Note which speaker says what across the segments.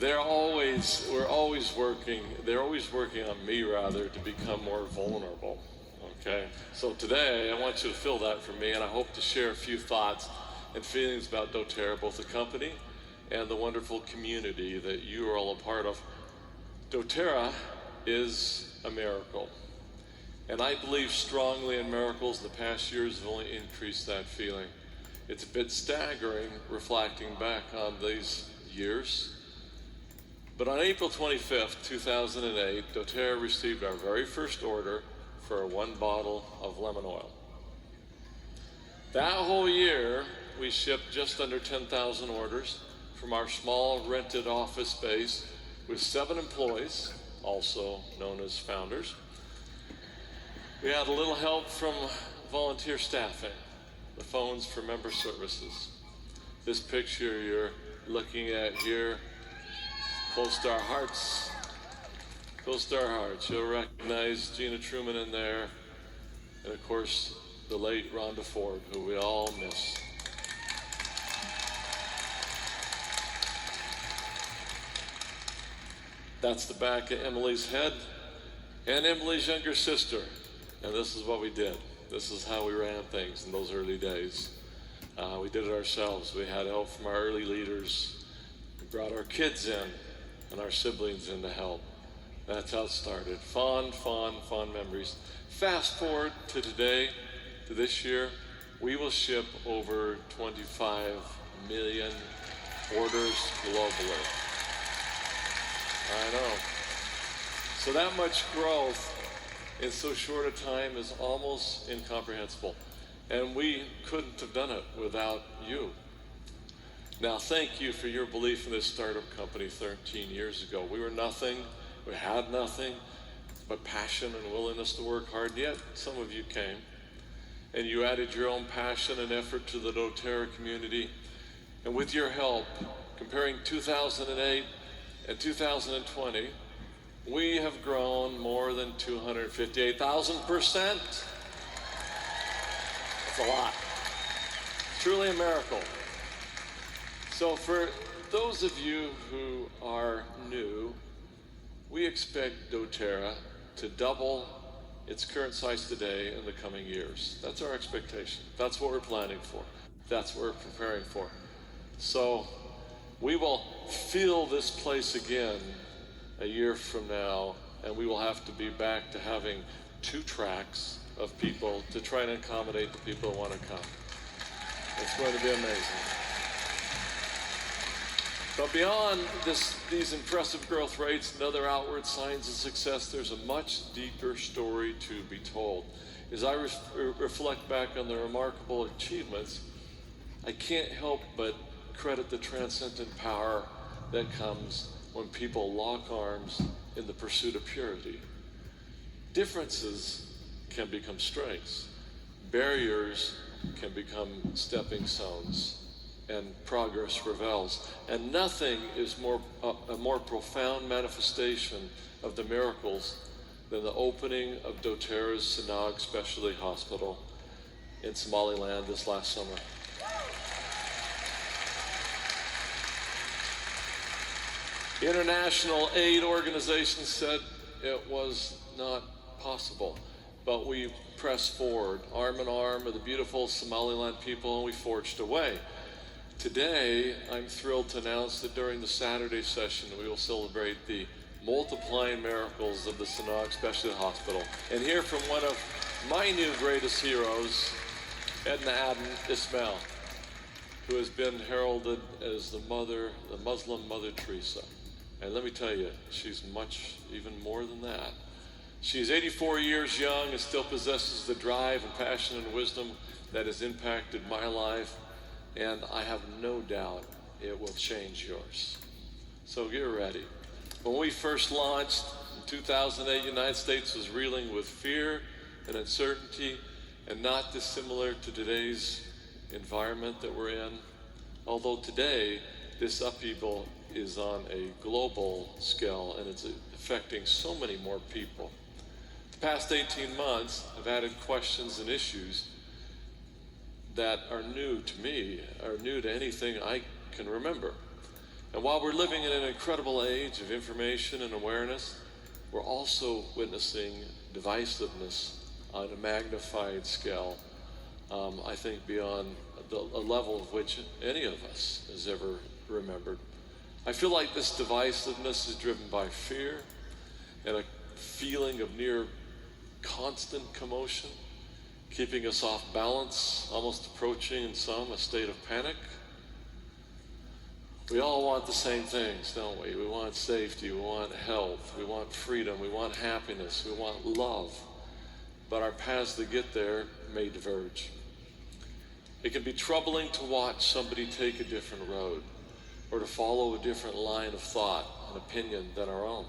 Speaker 1: We're always working, they're always working on me rather, to become more vulnerable. Okay? So today, I want you to feel that from me, and I hope to share a few thoughts and feelings about doTERRA, both the company and the wonderful community that you are all a part of. doTERRA is a miracle. And I believe strongly in miracles. The past years have only increased that feeling. It's a bit staggering reflecting back on these years. But on April 25th, 2008, doTERRA received our very first order for 1 bottle of lemon oil. That whole year, we shipped just under 10,000 orders from our small rented office space with 7 employees, also known as founders. We had a little help from volunteer staffing, the phones for member services. This picture you're looking at here, close to our hearts, you'll recognize Gina Truman in there, and of course, the late Rhonda Ford, who we all miss. That's the back of Emily's head and Emily's younger sister. And this is what we did. This is how we ran things in those early days. We did it ourselves. We had help from our early leaders. We brought our kids in and our siblings in to help. That's how it started. Fond memories. Fast forward to today, to this year, we will ship over 25 million orders globally. I know. So that much growth in so short a time is almost incomprehensible. And we couldn't have done it without you. Now, thank you for your belief in this startup company 13 years ago. We were nothing, we had nothing but passion and willingness to work hard, and yet some of you came. And you added your own passion and effort to the doTERRA community. And with your help, comparing 2008 and 2020, we have grown more than 258,000%. That's a lot. Truly a miracle. So for those of you who are new, we expect doTERRA to double its current size today in the coming years. That's our expectation. That's what we're planning for. That's what we're preparing for. So we will fill this place again a year from now, and we will have to be back to having 2 tracks of people to try and accommodate the people who want to come. It's going to be amazing. But beyond these impressive growth rates and other outward signs of success, there's a much deeper story to be told. As I reflect back on the remarkable achievements, I can't help but credit the transcendent power that comes when people lock arms in the pursuit of purity. Differences can become strengths. Barriers can become stepping stones, and progress reveals. And nothing is a more profound manifestation of the miracles than the opening of doTERRA's Sanag Specialty Hospital in Somaliland this last summer. International aid organizations said it was not possible, but we pressed forward, arm in arm with the beautiful Somaliland people, and we forged away. Today, I'm thrilled to announce that during the Saturday session, we will celebrate the multiplying miracles of the Sanag Specialty Hospital and hear from one of my new greatest heroes, Edna Aden Ismail, who has been heralded as the Muslim Mother Teresa. And let me tell you, she's even more than that. She's 84 years young and still possesses the drive and passion and wisdom that has impacted my life, and I have no doubt it will change yours. So get ready. When we first launched in 2008, the United States was reeling with fear and uncertainty, and not dissimilar to today's environment that we're in. Although today, this upheaval is on a global scale, and it's affecting so many more people. The past 18 months have added questions and issues that are new to me, are new to anything I can remember. And while we're living in an incredible age of information and awareness, we're also witnessing divisiveness on a magnified scale, I think beyond a level of which any of us has ever remembered. I feel like this divisiveness is driven by fear and a feeling of near constant commotion, keeping us off balance, almost approaching in some a state of panic. We all want the same things, don't we? We want safety, we want health, we want freedom, we want happiness, we want love. But our paths to get there may diverge. It can be troubling to watch somebody take a different road or to follow a different line of thought and opinion than our own.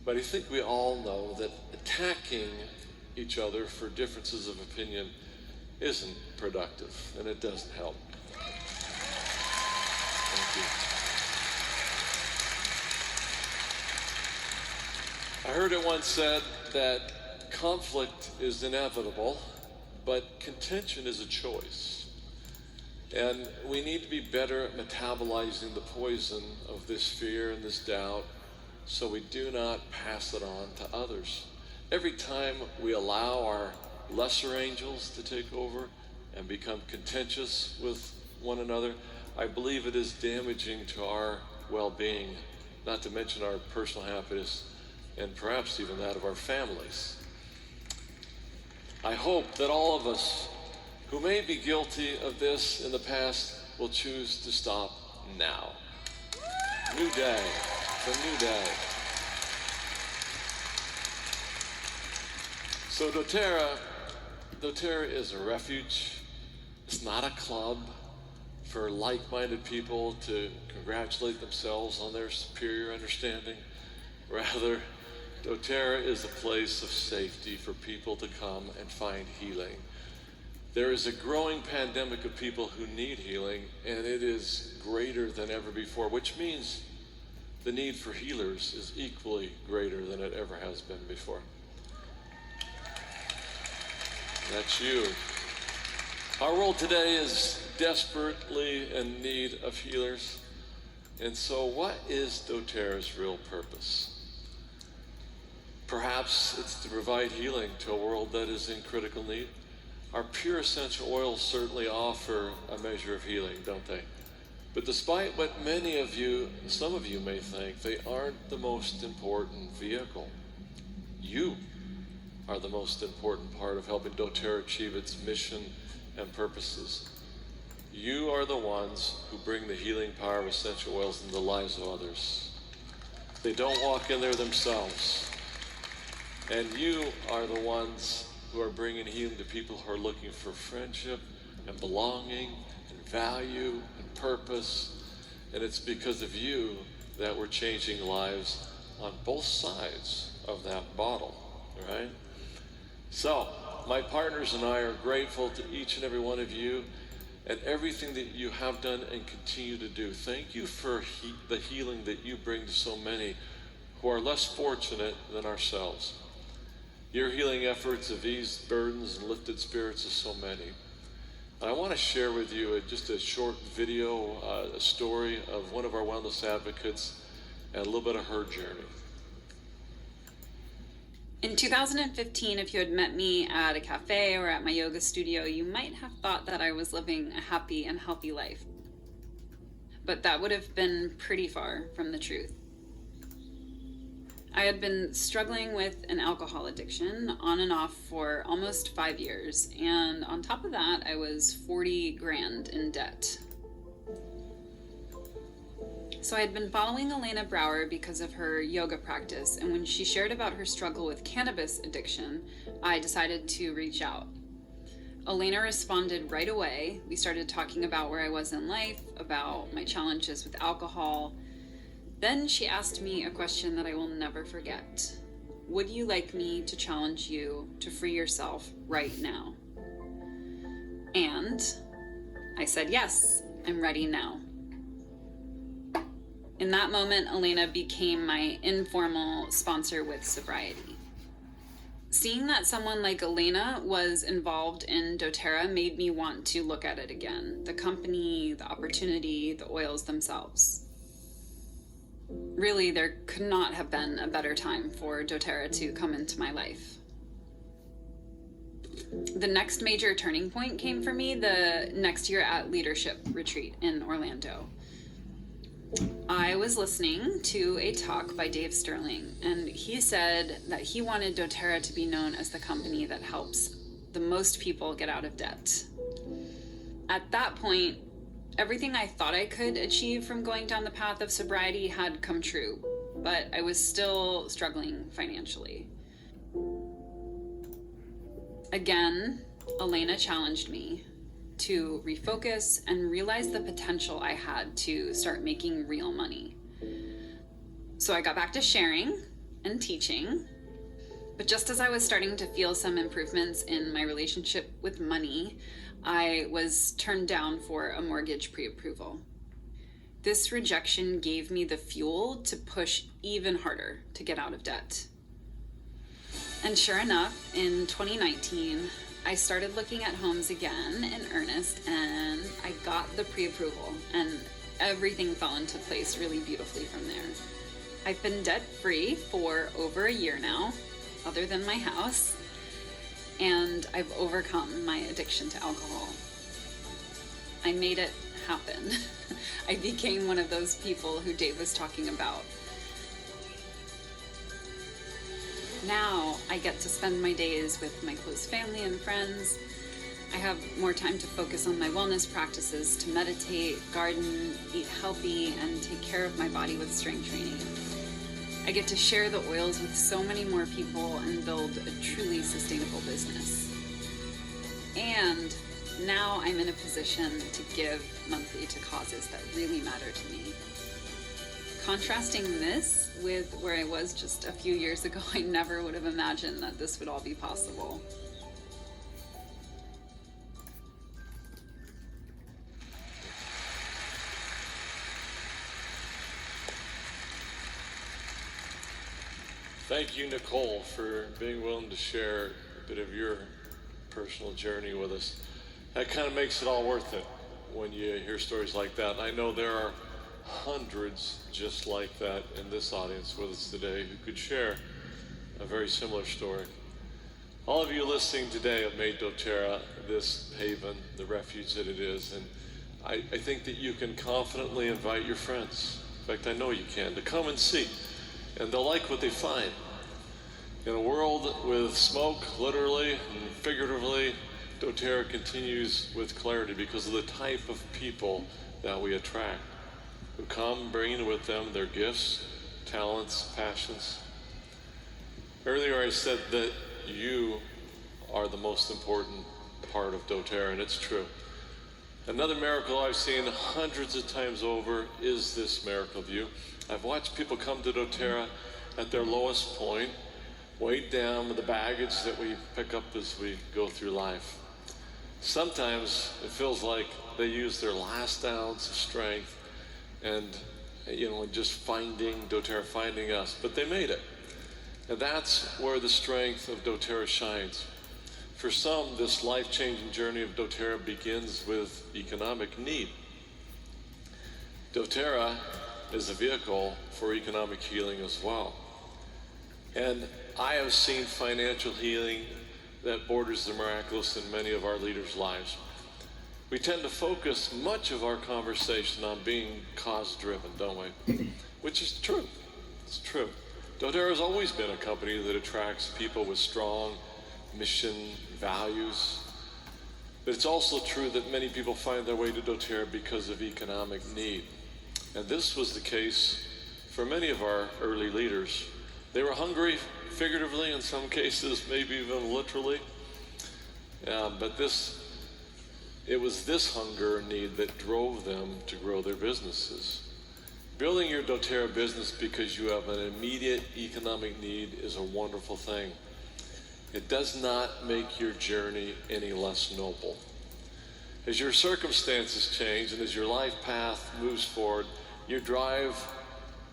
Speaker 1: But I think we all know that attacking each other for differences of opinion isn't productive, and it doesn't help. Thank you. I heard it once said that conflict is inevitable, but contention is a choice. And we need to be better at metabolizing the poison of this fear and this doubt so we do not pass it on to others. Every time we allow our lesser angels to take over and become contentious with one another, I believe it is damaging to our well-being, not to mention our personal happiness and perhaps even that of our families. I hope that all of us who may be guilty of this in the past will choose to stop now. New day. It's a new day. So doTERRA is a refuge. It's not a club for like-minded people to congratulate themselves on their superior understanding. Rather, doTERRA is a place of safety for people to come and find healing. There is a growing pandemic of people who need healing, and it is greater than ever before, which means the need for healers is equally greater than it ever has been before. That's you. Our world today is desperately in need of healers. And so what is doTERRA's real purpose? Perhaps it's to provide healing to a world that is in critical need. Our pure essential oils certainly offer a measure of healing, don't they? But despite what many of you, some of you may think, they aren't the most important vehicle. You are the most important part of helping doTERRA achieve its mission and purposes. You are the ones who bring the healing power of essential oils into the lives of others. They don't walk in there themselves. And you are the ones who are bringing healing to people who are looking for friendship and belonging and value and purpose. And it's because of you that we're changing lives on both sides of that bottle, right? So, my partners and I are grateful to each and every one of you and everything that you have done and continue to do. Thank you for the healing that you bring to so many who are less fortunate than ourselves. Your healing efforts have eased burdens and lifted spirits of so many. And I want to share with you just a short video, a story of one of our wellness advocates and a little bit of her journey.
Speaker 2: In 2015, if you had met me at a cafe or at my yoga studio, you might have thought that I was living a happy and healthy life. But that would have been pretty far from the truth. I had been struggling with an alcohol addiction on and off for almost 5 years, and on top of that, I was 40 grand in debt. So I had been following Elena Brower because of her yoga practice, and when she shared about her struggle with cannabis addiction, I decided to reach out. Elena responded right away. We started talking about where I was in life, about my challenges with alcohol. Then she asked me a question that I will never forget. Would you like me to challenge you to free yourself right now? And I said, yes, I'm ready now. In that moment, Elena became my informal sponsor with sobriety. Seeing that someone like Elena was involved in doTERRA made me want to look at it again. The company, the opportunity, the oils themselves. Really, there could not have been a better time for doTERRA to come into my life. The next major turning point came for me the next year at Leadership Retreat in Orlando. I was listening to a talk by Dave Sterling, and he said that he wanted doTERRA to be known as the company that helps the most people get out of debt. At that point, everything I thought I could achieve from going down the path of sobriety had come true, but I was still struggling financially. Again, Elena challenged me to refocus and realize the potential I had to start making real money. So I got back to sharing and teaching, but just as I was starting to feel some improvements in my relationship with money, I was turned down for a mortgage pre-approval. This rejection gave me the fuel to push even harder to get out of debt. And sure enough, in 2019, I started looking at homes again in earnest, and I got the pre-approval, and everything fell into place really beautifully from there. I've been debt-free for over a year now, other than my house, and I've overcome my addiction to alcohol. I made it happen. I became one of those people who Dave was talking about. Now I get to spend my days with my close family and friends. I have more time to focus on my wellness practices, to meditate, garden, eat healthy, and take care of my body with strength training. I get to share the oils with so many more people and build a truly sustainable business. And now I'm in a position to give monthly to causes that really matter to me. Contrasting this with where I was just a few years ago, I never would have imagined that this would all be possible.
Speaker 1: Thank you, Nicole, for being willing to share a bit of your personal journey with us. That kind of makes it all worth it when you hear stories like that. I know there are hundreds just like that in this audience with us today who could share a very similar story. All of you listening today have made doTERRA this haven, the refuge that it is, and I think that you can confidently invite your friends, in fact I know you can, to come and see, and they'll like what they find. In a world with smoke, literally and figuratively, doTERRA continues with clarity because of the type of people that we attract, who come bringing with them their gifts, talents, passions. Earlier I said that you are the most important part of doTERRA, and it's true. Another miracle I've seen hundreds of times over is this miracle of you. I've watched people come to doTERRA at their lowest point, weighed down with the baggage that we pick up as we go through life. Sometimes it feels like they use their last ounce of strength and, just finding doTERRA, finding us, but they made it. And that's where the strength of doTERRA shines. For some, this life-changing journey of doTERRA begins with economic need. doTERRA is a vehicle for economic healing as well. And I have seen financial healing that borders the miraculous in many of our leaders' lives. We tend to focus much of our conversation on being cause-driven, don't we? Which is true. It's true. doTERRA has always been a company that attracts people with strong mission values. But it's also true that many people find their way to doTERRA because of economic need. And this was the case for many of our early leaders. They were hungry, figuratively, in some cases, maybe even literally. But it was this hunger and need that drove them to grow their businesses. Building your doTERRA business because you have an immediate economic need is a wonderful thing. It does not make your journey any less noble. As your circumstances change and as your life path moves forward, your drive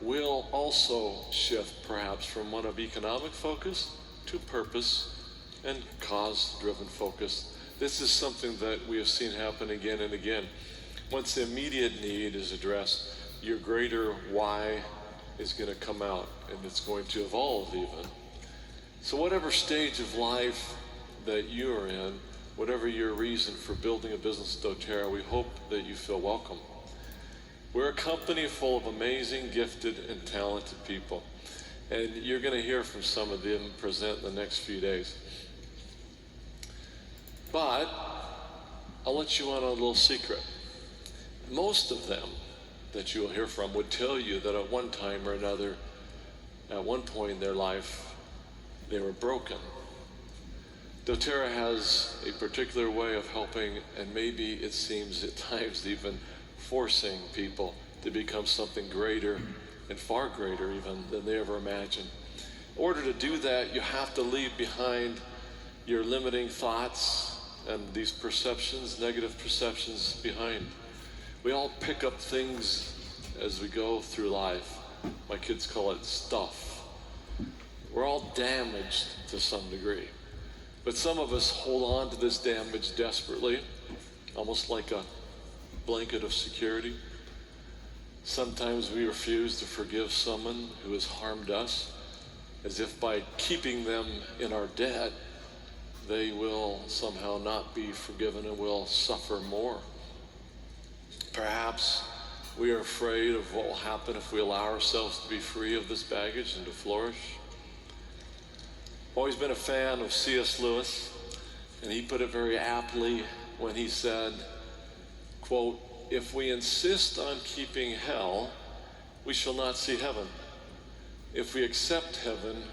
Speaker 1: will also shift perhaps from one of economic focus to purpose and cause-driven focus. This is something that we have seen happen again and again. Once the immediate need is addressed, your greater why is going to come out, and it's going to evolve even. So whatever stage of life that you are in, whatever your reason for building a business at doTERRA, we hope that you feel welcome. We're a company full of amazing, gifted, and talented people. And you're going to hear from some of them present in the next few days. But I'll let you on a little secret. Most of them that you'll hear from would tell you that at one time or another, at one point in their life, they were broken. doTERRA has a particular way of helping, and maybe it seems at times even forcing people to become something greater and far greater even than they ever imagined. In order to do that, you have to leave behind your limiting thoughts and these perceptions, negative perceptions behind. We all pick up things as we go through life. My kids call it stuff. We're all damaged to some degree. But some of us hold on to this damage desperately, almost like a blanket of security. Sometimes we refuse to forgive someone who has harmed us, as if by keeping them in our debt, they will somehow not be forgiven and will suffer more. Perhaps we are afraid of what will happen if we allow ourselves to be free of this baggage and to flourish. I've always been a fan of C.S. Lewis, and he put it very aptly when he said, quote, "If we insist on keeping hell, we shall not see heaven. If we accept heaven,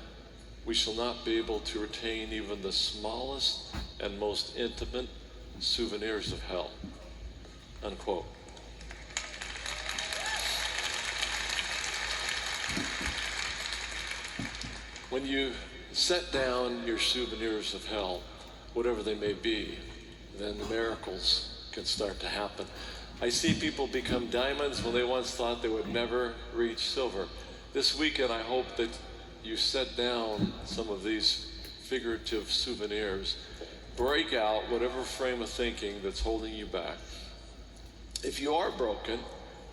Speaker 1: we shall not be able to retain even the smallest and most intimate souvenirs of hell." Unquote. When you set down your souvenirs of hell, whatever they may be, then the miracles can start to happen. I see people become diamonds when they once thought they would never reach silver. This weekend, I hope that you set down some of these figurative souvenirs, break out whatever frame of thinking that's holding you back. If you are broken,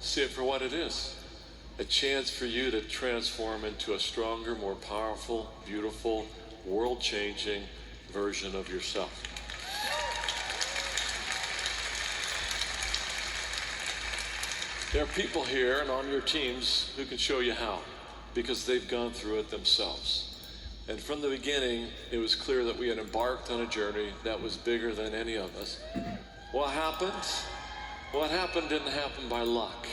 Speaker 1: see it for what it is. A chance for you to transform into a stronger, more powerful, beautiful, world-changing version of yourself. There are people here and on your teams who can show you how, because they've gone through it themselves. And from the beginning, it was clear that we had embarked on a journey that was bigger than any of us. What happened? What happened didn't happen by luck.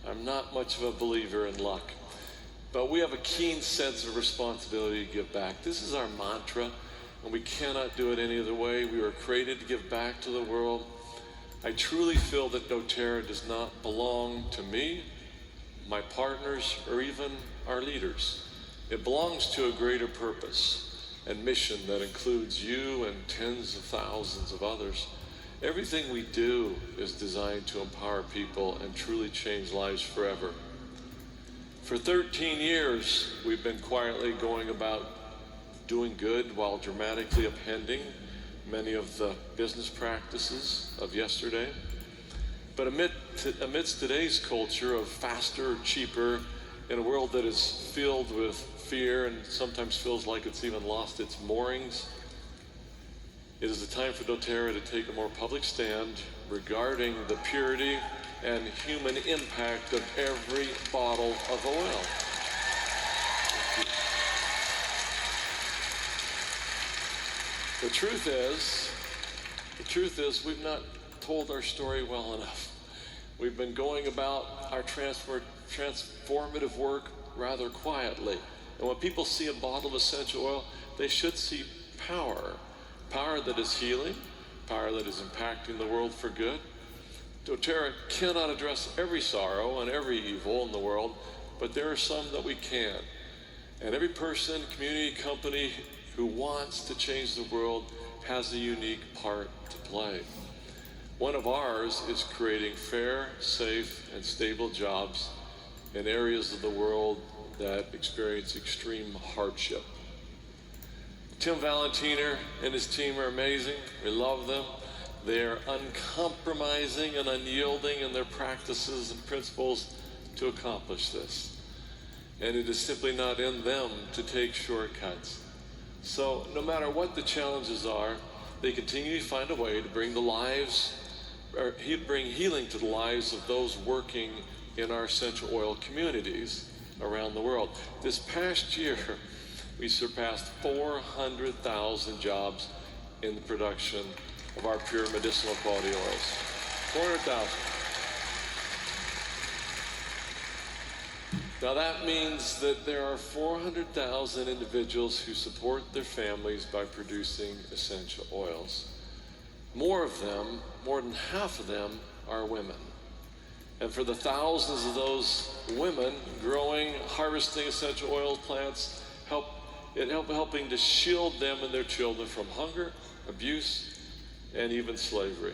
Speaker 1: I'm not much of a believer in luck. But we have a keen sense of responsibility to give back. This is our mantra, and we cannot do it any other way. We were created to give back to the world. I truly feel that doTERRA does not belong to me, my partners, or even our leaders. It belongs to a greater purpose and mission that includes you and tens of thousands of others. Everything we do is designed to empower people and truly change lives forever. For 13 years, we've been quietly going about doing good while dramatically upending many of the business practices of yesterday. But amidst today's culture of faster, cheaper, in a world that is filled with fear and sometimes feels like it's even lost its moorings, it is the time for doTERRA to take a more public stand regarding the purity and human impact of every bottle of oil. The truth is, we've not told our story well enough. We've been going about our transformative work rather quietly. And when people see a bottle of essential oil, they should see power. Power that is healing, power that is impacting the world for good. doTERRA cannot address every sorrow and every evil in the world, but there are some that we can. And every person, community, company who wants to change the world has a unique part to play. One of ours is creating fair, safe, and stable jobs in areas of the world that experience extreme hardship. Tim Valentiner and his team are amazing. We love them. They are uncompromising and unyielding in their practices and principles to accomplish this. and it is simply not in them to take shortcuts. So no matter what the challenges are, they continue to find a way to bring bring healing to the lives of those working in our essential oil communities around the world. This past year, we surpassed 400,000 jobs in the production of our pure medicinal quality oils. 400,000. Now that means that there are 400,000 individuals who support their families by producing essential oils. More of them, more than half of them, are women. And for the thousands of those women growing, harvesting essential oil plants, helping to shield them and their children from hunger, abuse, and even slavery.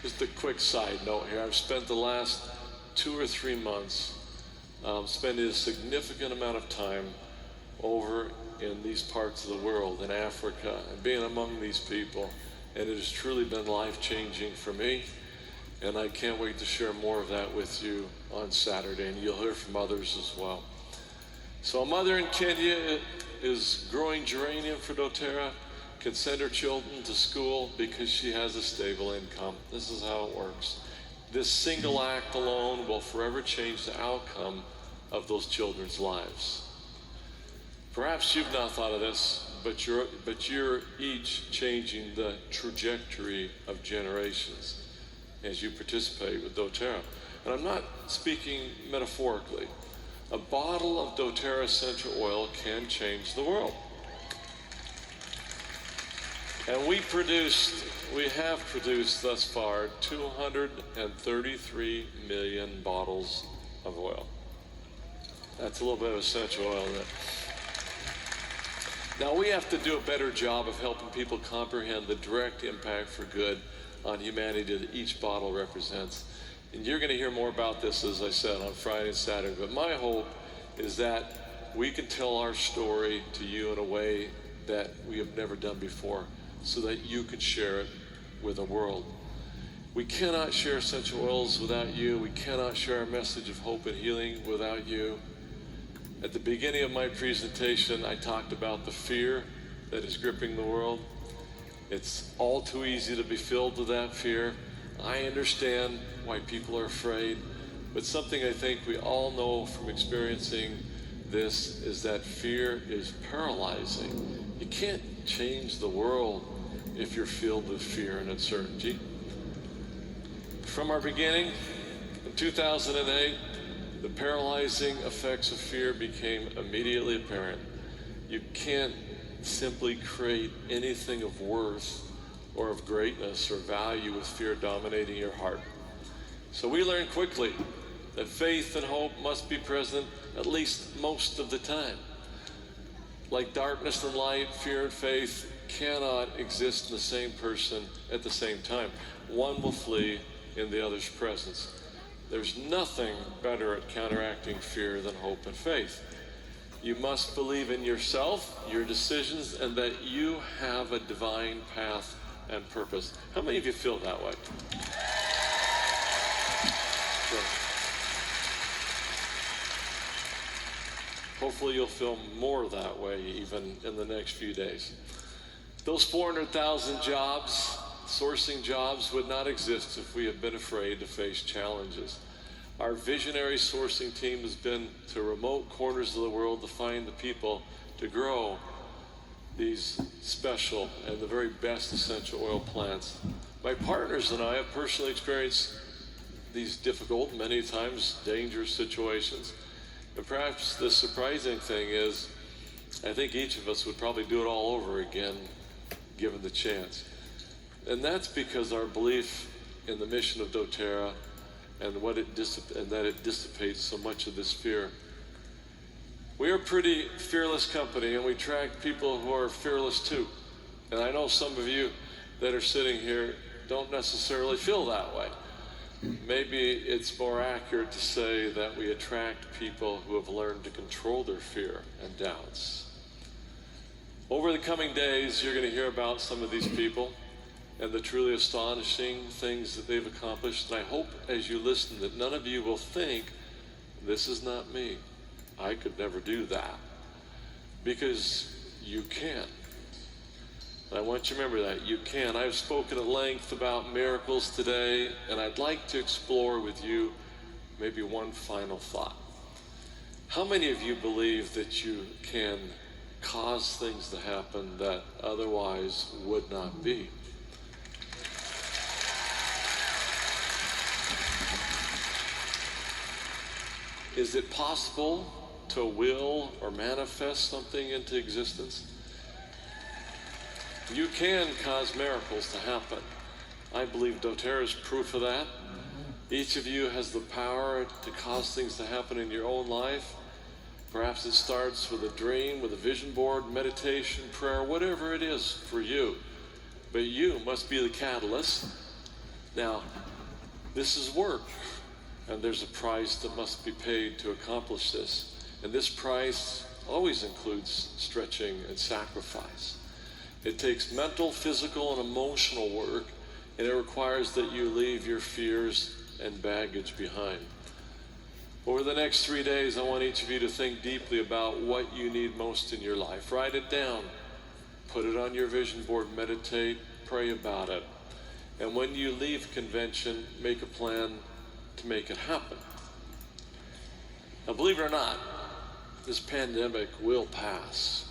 Speaker 1: Just a quick side note here. I've spent the last 2 or 3 months spending a significant amount of time over in these parts of the world, in Africa, and being among these people. And it has truly been life-changing for me. And I can't wait to share more of that with you on Saturday, and you'll hear from others as well. So a mother in Kenya is growing geranium for doTERRA, can send her children to school because she has a stable income. This is how it works. This single act alone will forever change the outcome of those children's lives. Perhaps you've not thought of this, but you're each changing the trajectory of generations as you participate with doTERRA. And I'm not speaking metaphorically. A bottle of doTERRA essential oil can change the world. And we have produced thus far 233 million bottles of oil. That's a little bit of essential oil in it. Now we have to do a better job of helping people comprehend the direct impact for good on humanity that each bottle represents. And you're going to hear more about this, as I said, on Friday and Saturday. But my hope is that we can tell our story to you in a way that we have never done before, so that you can share it with the world. We cannot share essential oils without you. We cannot share our message of hope and healing without you. At the beginning of my presentation, I talked about the fear that is gripping the world. It's all too easy to be filled with that fear. I understand why people are afraid, but something I think we all know from experiencing this is that fear is paralyzing. You can't change the world if you're filled with fear and uncertainty. From our beginning, in 2008, the paralyzing effects of fear became immediately apparent. You can't simply create anything of worth or of greatness or value with fear dominating your heart. So we learned quickly that faith and hope must be present at least most of the time. Like darkness and light, fear and faith cannot exist in the same person at the same time. One will flee in the other's presence. There's nothing better at counteracting fear than hope and faith. You must believe in yourself, your decisions, and that you have a divine path and purpose. How many of you feel that way? Sure. Hopefully you'll feel more that way even in the next few days. Those 400,000 jobs, sourcing jobs, would not exist if we had been afraid to face challenges. Our visionary sourcing team has been to remote corners of the world to find the people to grow these special and the very best essential oil plants. My partners and I have personally experienced these difficult, many times dangerous situations. And perhaps the surprising thing is, I think each of us would probably do it all over again, given the chance. And that's because our belief in the mission of doTERRA and that it dissipates so much of this fear. We are a pretty fearless company, and we attract people who are fearless too. And I know some of you that are sitting here don't necessarily feel that way. Maybe it's more accurate to say that we attract people who have learned to control their fear and doubts. Over the coming days, you're going to hear about some of these people. and the truly astonishing things that they've accomplished. And I hope as you listen that none of you will think, this is not me. I could never do that. Because you can. I want you to remember that. You can. I've spoken at length about miracles today, and I'd like to explore with you maybe one final thought. How many of you believe that you can cause things to happen that otherwise would not be? Is it possible to will or manifest something into existence? You can cause miracles to happen. I believe doTERRA is proof of that. Each of you has the power to cause things to happen in your own life. Perhaps it starts with a dream, with a vision board, meditation, prayer, whatever it is for you. But you must be the catalyst. Now, this is work, and there's a price that must be paid to accomplish this. And this price always includes stretching and sacrifice. It takes mental, physical, and emotional work, and it requires that you leave your fears and baggage behind. Over the next 3 days, I want each of you to think deeply about what you need most in your life. Write it down. Put it on your vision board. Meditate. Pray about it. And when you leave convention, make a plan to make it happen. Now, believe it or not, this pandemic will pass.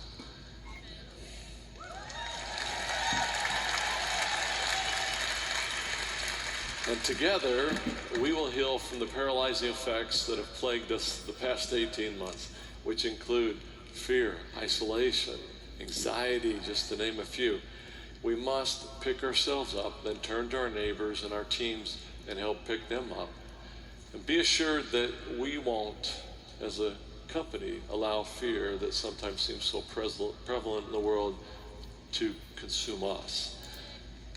Speaker 1: And together, we will heal from the paralyzing effects that have plagued us the past 18 months, which include fear, isolation, anxiety, just to name a few. We must pick ourselves up, then turn to our neighbors and our teams and help pick them up. And be assured that we won't, as a company, allow fear that sometimes seems so prevalent in the world to consume us.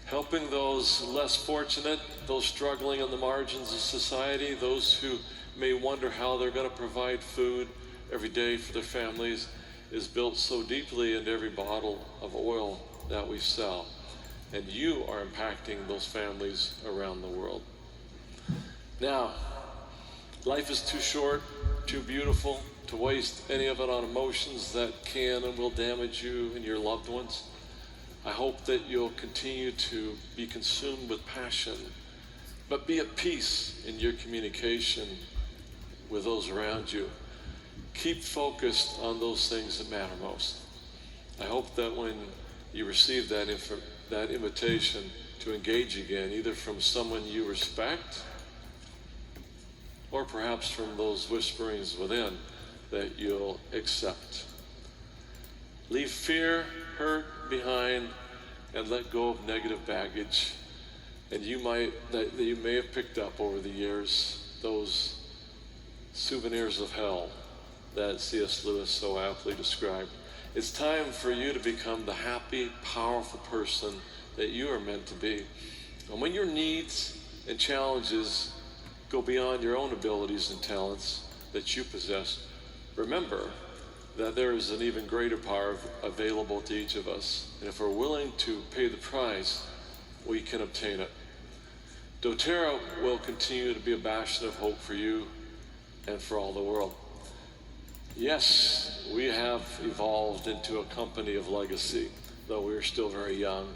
Speaker 1: Helping those less fortunate, those struggling on the margins of society, those who may wonder how they're going to provide food every day for their families, is built so deeply into every bottle of oil that we sell. And you are impacting those families around the world. Now, life is too short, too beautiful to waste any of it on emotions that can and will damage you and your loved ones. I hope that you'll continue to be consumed with passion, but be at peace in your communication with those around you. Keep focused on those things that matter most. I hope that when you receive that invitation to engage again, either from someone you respect or perhaps from those whisperings within, that you'll accept. Leave fear, hurt behind, and let go of negative baggage. And that you may have picked up over the years, those souvenirs of hell that C.S. Lewis so aptly described. It's time for you to become the happy, powerful person that you are meant to be. And when your needs and challenges go beyond your own abilities and talents that you possess, remember that there is an even greater power available to each of us. And if we're willing to pay the price, we can obtain it. doTERRA will continue to be a bastion of hope for you and for all the world. Yes, we have evolved into a company of legacy, though we're still very young.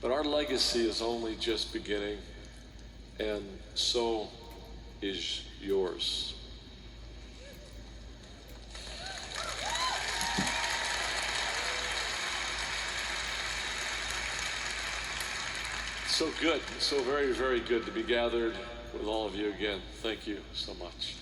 Speaker 1: But our legacy is only just beginning, and so is yours. So good, so very, very good to be gathered with all of you again. Thank you so much.